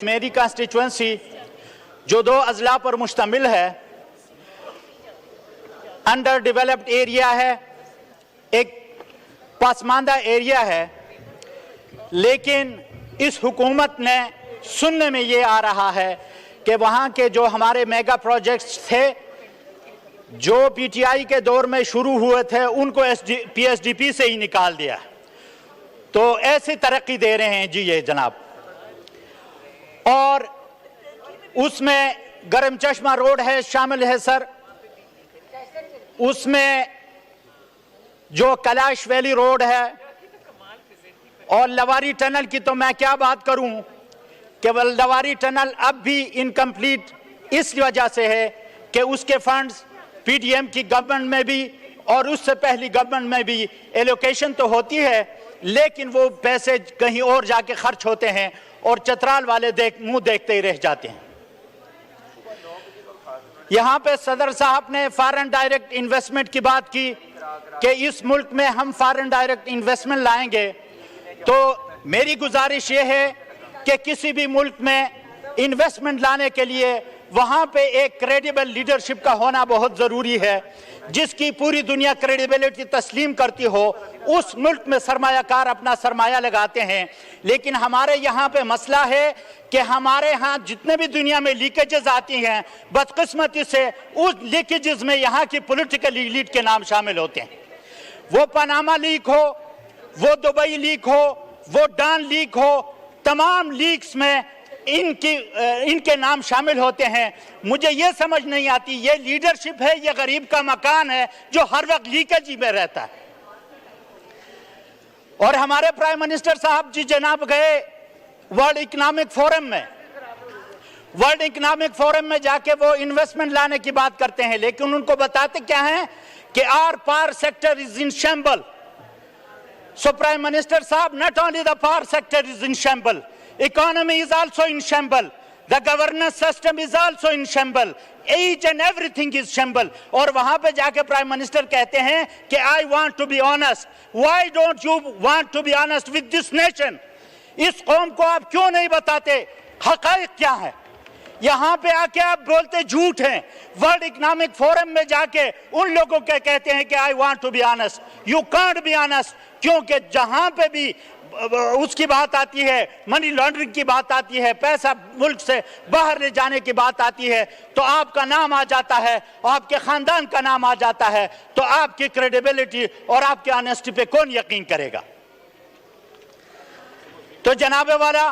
میری کانسٹیچوئنسی جو 2 اضلاع پر مشتمل ہے، انڈر ڈیولپڈ ایریا ہے، ایک پسماندہ ایریا ہے، لیکن اس حکومت نے سننے میں یہ آ رہا ہے کہ وہاں کے جو ہمارے میگا پروجیکٹس تھے جو پی ٹی آئی کے دور میں شروع ہوئے تھے ان کو پی ایس ڈی پی سے ہی نکال دیا، تو ایسی ترقی دے رہے ہیں جی یہ جناب۔ اور اس میں گرم چشمہ روڈ ہے، شامل ہے سر، اس میں جو کیلاش ویلی روڈ ہے اور لواری ٹنل کی تو میں کیا بات کروں کہ لواری ٹنل اب بھی انکمپلیٹ اس وجہ سے ہے کہ اس کے فنڈز پی ڈی ایم کی گورنمنٹ میں بھی اور اس سے پہلی گورنمنٹ میں بھی ایلوکیشن تو ہوتی ہے، لیکن وہ پیسے کہیں اور جا کے خرچ ہوتے ہیں اور چترال والے منہ دیکھتے ہی رہ جاتے ہیں۔ یہاں پہ صدر صاحب نے فارن ڈائریکٹ انویسٹمنٹ کی بات کی کہ اس ملک میں ہم فارن ڈائریکٹ انویسٹمنٹ لائیں گے، تو میری گزارش یہ ہے کہ کسی بھی ملک میں انویسٹمنٹ لانے کے لیے وہاں پہ ایک کریڈیبل لیڈرشپ کا ہونا بہت ضروری ہے، جس کی پوری دنیا کریڈیبلٹی تسلیم کرتی ہو۔ اس ملک میں سرمایہ کار اپنا سرمایہ لگاتے ہیں، لیکن ہمارے یہاں پہ مسئلہ ہے کہ ہمارے ہاں جتنے بھی دنیا میں لیکیجز آتی ہیں، بدقسمتی سے اس لیکیجز میں یہاں کی پولیٹیکل ایلیٹ کے نام شامل ہوتے ہیں۔ وہ پاناما لیک ہو، وہ دبئی لیک ہو، وہ ڈان لیک ہو، تمام لیکس میں ان کے نام شامل ہوتے ہیں۔ مجھے یہ سمجھ نہیں آتی یہ لیڈرشپ ہے، یہ غریب کا مکان ہے جو ہر وقت لیکیج میں رہتا ہے۔ اور ہمارے پرائم منسٹر صاحب جی جناب گئے ورلڈ اکنامک فورم میں، ورلڈ اکنامک فورم میں جا کے وہ انویسٹمنٹ لانے کی بات کرتے ہیں، لیکن ان کو بتاتے کیا ہیں کہ our power sector is in shambles. So Prime Minister Saab, not only the power sector is in shambles, economy is also in shambles, the governance system is also in shambles, each and everything is shambles. اور وہاں پہ جا کے prime minister کہتے ہیں کہ I want to be honest. Why don't you want to be honest with this nation? اس قوم کو آپ کیوں نہیں بتاتے حقائق کیا ہے؟ یہاں پہ آ کے آپ بولتے جھوٹ ہیں، ورلڈ اکنامک فورم میں جا کے ان لوگوں کے کہتے ہیں کہ I want to be honest. You can't be honest، کیونکہ جہاں پہ بھی اس کی بات آتی ہے، منی لانڈرنگ کی بات آتی ہے، پیسہ ملک سے باہر لے جانے کی بات آتی ہے، تو آپ کا نام آ جاتا ہے، آپ کے خاندان کا نام آ جاتا ہے، تو آپ کی کریڈیبلٹی اور آپ کی آنیسٹی پہ کون یقین کرے گا؟ تو جناب والا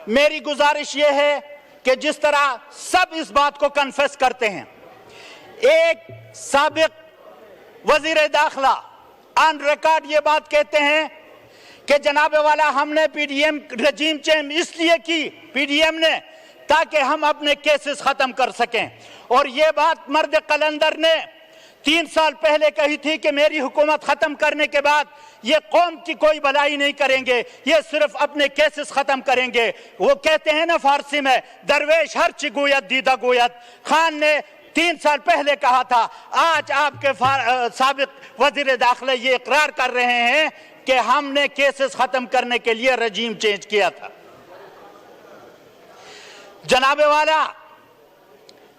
میری گزارش یہ ہے کہ جس طرح سب اس بات کو کنفیس کرتے ہیں، ایک سابق وزیر داخلہ آن ریکارڈ یہ بات کہتے ہیں کہ جناب والا ہم نے P D M regime change اس لیے کی، پی ڈی ایم نے، تاکہ ہم اپنے کیسز ختم کر سکیں۔ اور یہ بات مرد قلندر نے 3 سال پہلے کہی تھی کہ میری حکومت ختم کرنے کے بعد یہ قوم کی کوئی بھلائی نہیں کریں گے، یہ صرف اپنے کیسز ختم کریں گے۔ وہ کہتے ہیں نا فارسی میں، درویش ہر چی گویت دیدہ گویت۔ خان نے 3 سال پہلے کہا تھا، آج آپ کے سابق وزیر داخلہ یہ اقرار کر رہے ہیں کہ ہم نے کیسز ختم کرنے کے لیے رجیم چینج کیا تھا۔ جناب والا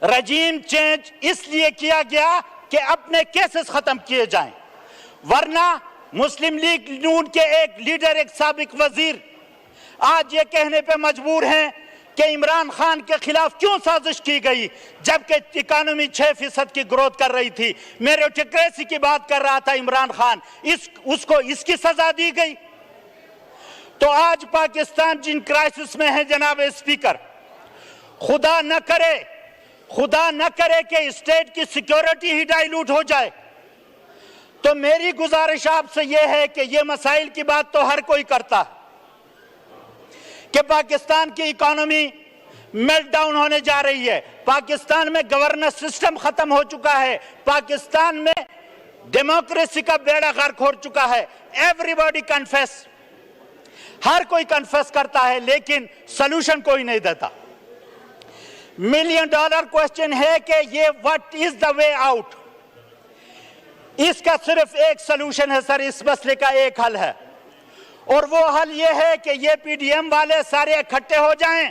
رجیم چینج اس لیے کیا گیا کہ اپنے کیسز ختم کیے جائیں، ورنہ مسلم لیگ نون کے ایک لیڈر، ایک سابق وزیر آج یہ کہنے پہ مجبور ہیں کہ عمران خان کے خلاف کیوں سازش کی گئی جبکہ اکانومی 6% کی گروتھ کر رہی تھی، میریٹوکریسی کی بات کر رہا تھا عمران خان، اس کو اس کی سزا دی گئی۔ تو آج پاکستان جن کرائسس میں ہے جناب اسپیکر، خدا نہ کرے کہ اسٹیٹ کی سیکیورٹی ہی ڈائیلوٹ ہو جائے، تو میری گزارش آپ سے یہ ہے کہ یہ مسائل کی بات تو ہر کوئی کرتا ہے کہ پاکستان کی اکانومی میلٹ ڈاؤن ہونے جا رہی ہے، پاکستان میں گورننس سسٹم ختم ہو چکا ہے، پاکستان میں ڈیموکریسی کا بیڑا غرق ہو چکا ہے۔ ایوری باڈی کنفیس، ہر کوئی کنفیس کرتا ہے، لیکن سلوشن کوئی نہیں دیتا۔ $1 ملین کوسچن ہے کہ یہ what is the way out؟ اس کا صرف ایک سلوشن ہے سر، اس مسئلے کا ایک حل ہے، اور وہ حل یہ ہے کہ یہ پی ڈی ایم والے سارے اکٹھے ہو جائیں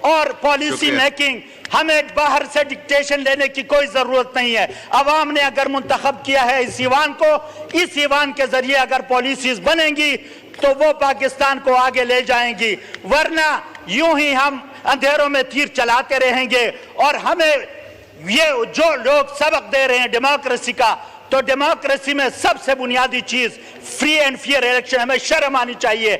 اور پالیسی میکنگ. ہمیں باہر سے ڈکٹیشن لینے کی کوئی ضرورت نہیں ہے. عوام نے اگر منتخب کیا ہے اس ایوان کو, اس ایوان کے ذریعے اگر پالیسیز بنیں گی تو وہ پاکستان کو آگے لے جائیں گی, ورنہ یوں ہی ہم اندھیروں میں تیر چلاتے رہیں گے. اور ہمیں یہ جو لوگ سبق دے رہے ہیں ڈیموکریسی کا, تو ڈیموکریسی میں سب سے بنیادی چیز فری اینڈ فیئر الیکشن. ہمیں شرم آنی چاہیے.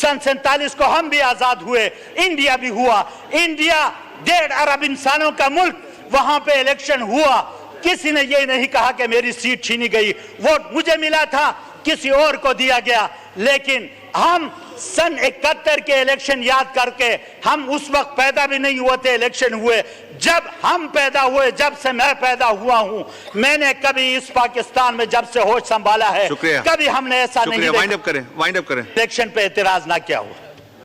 سن 47 کو ہم بھی آزاد ہوئے, انڈیا بھی ہوا. انڈیا 1.5 ارب انسانوں کا ملک, وہاں پہ الیکشن ہوا. کسی نے یہ نہیں کہا کہ میری سیٹ چھینی گئی, ووٹ مجھے ملا تھا, کسی اور کو دیا گیا. لیکن ہم سن 71 کے الیکشن یاد کر کے, ہم اس وقت پیدا بھی نہیں ہوئے تھے, الیکشن ہوئے. جب ہم پیدا ہوئے, جب سے میں پیدا ہوا ہوں, میں نے کبھی اس پاکستان میں جب سے ہوش سنبھالا ہے, کبھی ہم نے ایسا نہیں دیکھا وائنڈ اپ کریں الیکشن پہ اعتراض نہ کیا ہوا.